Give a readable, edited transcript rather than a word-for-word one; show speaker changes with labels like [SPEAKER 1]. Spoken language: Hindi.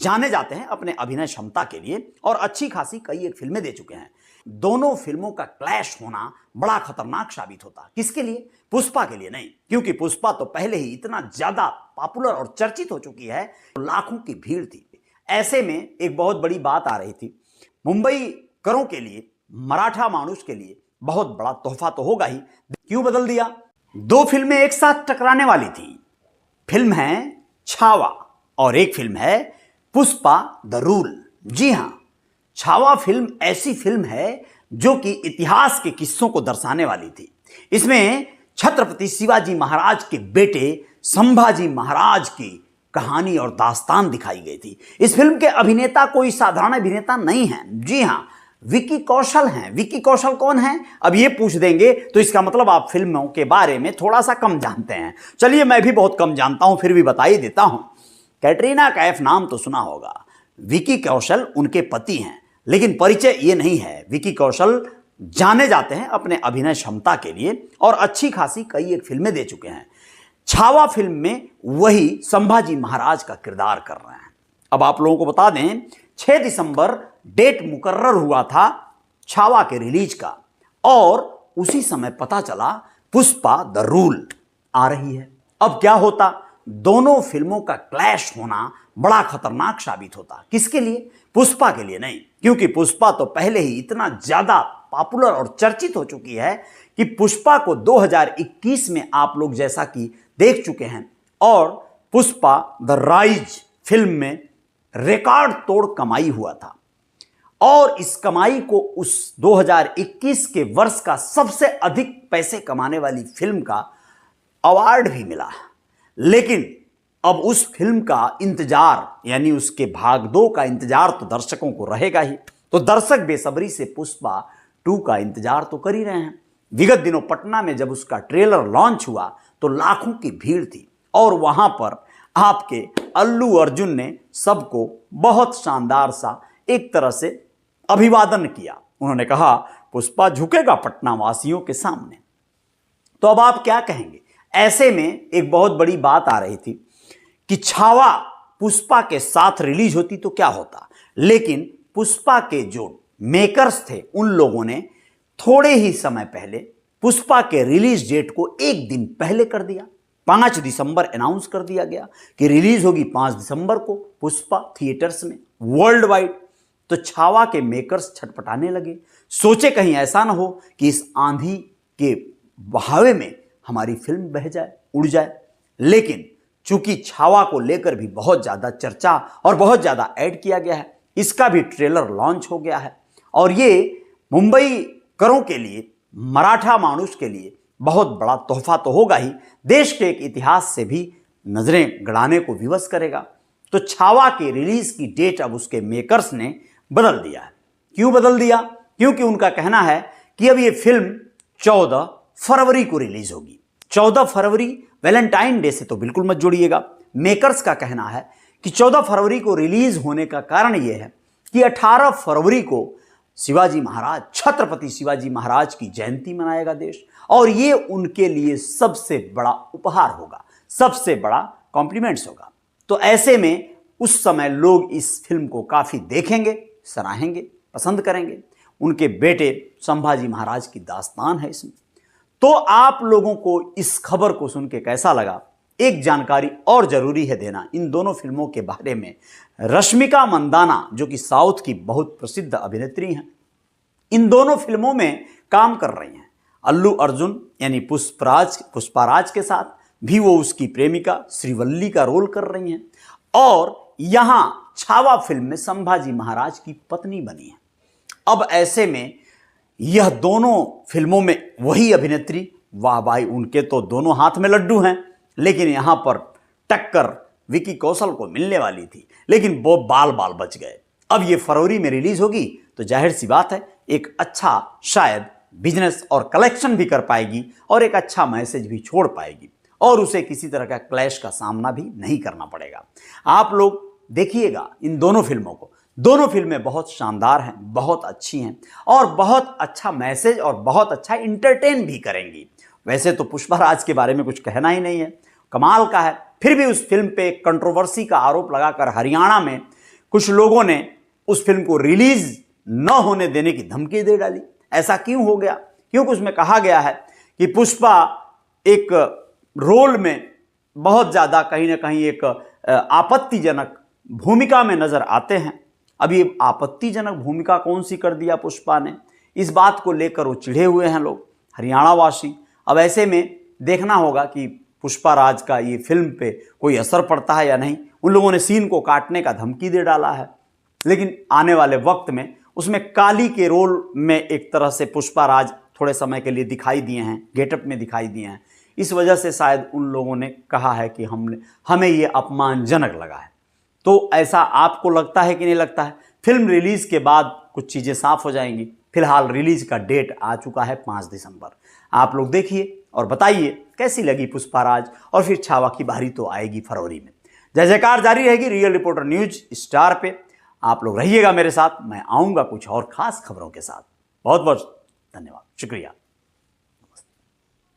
[SPEAKER 1] जाने जाते हैं अपने अभिनय क्षमता के लिए और अच्छी खासी कई एक फिल्में दे चुके हैं। दोनों फिल्मों का क्लैश होना बड़ा खतरनाक साबित होता। किसके लिए? पुष्पा के लिए नहीं, क्योंकि पुष्पा तो पहले ही इतना ज्यादा पॉपुलर और चर्चित हो चुकी है, लाखों की भीड़ थी। ऐसे में एक बहुत बड़ी बात आ रही थी। मुंबई करों के लिए, मराठा मानुष के लिए बहुत बड़ा तोहफा तो होगा ही। क्यों बदल दिया? दो फिल्में एक साथ टकराने वाली थी। फिल्म है छावा और एक फिल्म है पुष्पा द रूल। जी हां, छावा फिल्म ऐसी फिल्म है जो कि इतिहास के किस्सों को दर्शाने वाली थी। इसमें छत्रपति शिवाजी महाराज के बेटे संभाजी महाराज की कहानी और दास्तान दिखाई गई थी। इस फिल्म के अभिनेता कोई साधारण अभिनेता नहीं है। जी हां, विकी कौशल हैं। विकी कौशल कौन है? अब ये पूछ देंगे तो इसका मतलब आप फिल्मों के बारे में थोड़ा सा कम जानते हैं। चलिए, मैं भी बहुत कम जानता हूं, फिर भी बता ही देता हूं। कैटरीना कैफ नाम तो सुना होगा। विकी कौशल उनके पति हैं, लेकिन परिचय ये नहीं है। विकी कौशल जाने जाते हैं अपने अभिनय क्षमता के लिए और अच्छी खासी कई एक फिल्में दे चुके हैं। छावा फिल्म में वही संभाजी महाराज का किरदार कर रहे हैं। अब आप लोगों को बता दें, 6 दिसंबर डेट मुकर्रर हुआ था छावा के रिलीज का, और उसी समय पता चला पुष्पा द रूल आ रही है। अब क्या होता? दोनों फिल्मों का क्लैश होना बड़ा खतरनाक साबित होता। किसके लिए? पुष्पा के लिए नहीं, क्योंकि पुष्पा तो पहले ही इतना ज्यादा पॉपुलर और चर्चित हो चुकी है कि पुष्पा को 2021 में आप लोग जैसा कि देख चुके हैं, और पुष्पा द राइज फिल्म में रिकॉर्ड तोड़ कमाई हुआ था, और इस कमाई को उस 2021 के वर्ष का सबसे अधिक पैसे कमाने वाली फिल्म का अवार्ड भी मिला। लेकिन अब उस फिल्म का इंतजार, यानी उसके भाग 2 का इंतजार तो दर्शकों को रहेगा ही। तो दर्शक बेसब्री से पुष्पा 2 का इंतजार तो कर ही रहे हैं। विगत दिनों पटना में जब उसका ट्रेलर लॉन्च हुआ तो लाखों की भीड़ थी, और वहां पर आपके अल्लू अर्जुन ने सबको बहुत शानदार सा एक तरह से अभिवादन किया। उन्होंने कहा, पुष्पा झुकेगा पटना वासियों के सामने। तो अब आप क्या कहेंगे? ऐसे में एक बहुत बड़ी बात आ रही थी कि छावा पुष्पा के साथ रिलीज होती तो क्या होता, लेकिन पुष्पा के जो मेकर्स थे उन लोगों ने थोड़े ही समय पहले पुष्पा के रिलीज डेट को एक दिन पहले कर दिया। 5 दिसंबर अनाउंस कर दिया गया कि रिलीज होगी 5 दिसंबर को पुष्पा थिएटर्स में वर्ल्ड वाइड। तो छावा के मेकर्स छटपटाने लगे, सोचे कहीं ऐसा ना हो कि इस आंधी के बहावे में हमारी फिल्म बह जाए, उड़ जाए। लेकिन चूंकि छावा को लेकर भी बहुत ज्यादा चर्चा और बहुत ज्यादा ऐड किया गया है, इसका भी ट्रेलर लॉन्च हो गया है, और ये मुंबई करों के लिए, मराठा मानुष के लिए बहुत बड़ा तोहफा तो होगा ही, देश के एक इतिहास से भी नजरें गड़ाने को विवश करेगा। तो छावा के रिलीज की डेट अब उसके मेकर्स ने बदल दिया है। क्यों बदल दिया? क्योंकि उनका कहना है कि अब ये फिल्म 14 फरवरी को रिलीज होगी। 14 फरवरी वैलेंटाइन डे से तो बिल्कुल मत जोड़िएगा। मेकर्स का कहना है कि 14 फरवरी को रिलीज होने का कारण यह है कि 18 फरवरी को शिवाजी महाराज, छत्रपति शिवाजी महाराज की जयंती मनाएगा देश, और ये उनके लिए सबसे बड़ा उपहार होगा, सबसे बड़ा कॉम्प्लीमेंट्स होगा। तो ऐसे में उस समय लोग इस फिल्म को काफी देखेंगे, सराहेंगे, पसंद करेंगे। उनके बेटे संभाजी महाराज की दास्तान है इसमें। तो आप लोगों को इस खबर को सुन के कैसा लगा? एक जानकारी और जरूरी है देना इन दोनों फिल्मों के बारे में। रश्मिका मंदाना, जो कि साउथ की बहुत प्रसिद्ध अभिनेत्री हैं, इन दोनों फिल्मों में काम कर रही हैं। अल्लू अर्जुन यानी पुष्पाराज के साथ भी वो उसकी प्रेमिका श्रीवल्ली का रोल कर रही हैं, और यहां छावा फिल्म में संभाजी महाराज की पत्नी बनी है। अब ऐसे में यह दोनों फिल्मों में वही अभिनेत्री, वाह भाई, उनके तो दोनों हाथ में लड्डू हैं। लेकिन यहां पर टक्कर विकी कौशल को मिलने वाली थी, लेकिन वो बाल बच गए। अब ये फरवरी में रिलीज होगी तो जाहिर सी बात है एक अच्छा शायद बिजनेस और कलेक्शन भी कर पाएगी, और एक अच्छा मैसेज भी छोड़ पाएगी, और उसे किसी तरह का क्लैश का सामना भी नहीं करना पड़ेगा। आप लोग देखिएगा इन दोनों फिल्मों को। दोनों फिल्में बहुत शानदार हैं, बहुत अच्छी हैं, और बहुत अच्छा मैसेज और बहुत अच्छा इंटरटेन भी करेंगी। वैसे तो पुष्पाराज के बारे में कुछ कहना ही नहीं है, कमाल का है। फिर भी उस फिल्म पे कंट्रोवर्सी का आरोप लगाकर हरियाणा में कुछ लोगों ने उस फिल्म को रिलीज न होने देने की धमकी दे डाली। ऐसा क्यों हो गया? क्योंकि उसमें कहा गया है कि पुष्पा एक रोल में बहुत ज्यादा कहीं ना कहीं एक आपत्तिजनक भूमिका में नजर आते हैं। अब ये आपत्तिजनक भूमिका कौन सी कर दिया पुष्पा ने, इस बात को लेकर वो चिढ़े हुए हैं लोग, हरियाणा वासी। अब ऐसे में देखना होगा कि पुष्पा राज का ये फिल्म पे कोई असर पड़ता है या नहीं। उन लोगों ने सीन को काटने का धमकी दे डाला है, लेकिन आने वाले वक्त में उसमें काली के रोल में एक तरह से पुष्पा राज थोड़े समय के लिए दिखाई दिए हैं, गेटअप में दिखाई दिए हैं। इस वजह से शायद उन लोगों ने कहा है कि हमें ये अपमानजनक लगा है। तो ऐसा आपको लगता है कि नहीं लगता है? फिल्म रिलीज के बाद कुछ चीज़ें साफ हो जाएंगी। फिलहाल रिलीज का डेट आ चुका है 5 दिसंबर। आप लोग देखिए और बताइए कैसी लगी पुष्पा राज, और फिर छावा की बारी तो आएगी फरवरी में। जय जयकार जारी रहेगी रियल रिपोर्टर न्यूज स्टार पे। आप लोग रहिएगा मेरे साथ, मैं आऊँगा कुछ और खास खबरों के साथ। बहुत बहुत धन्यवाद, शुक्रिया।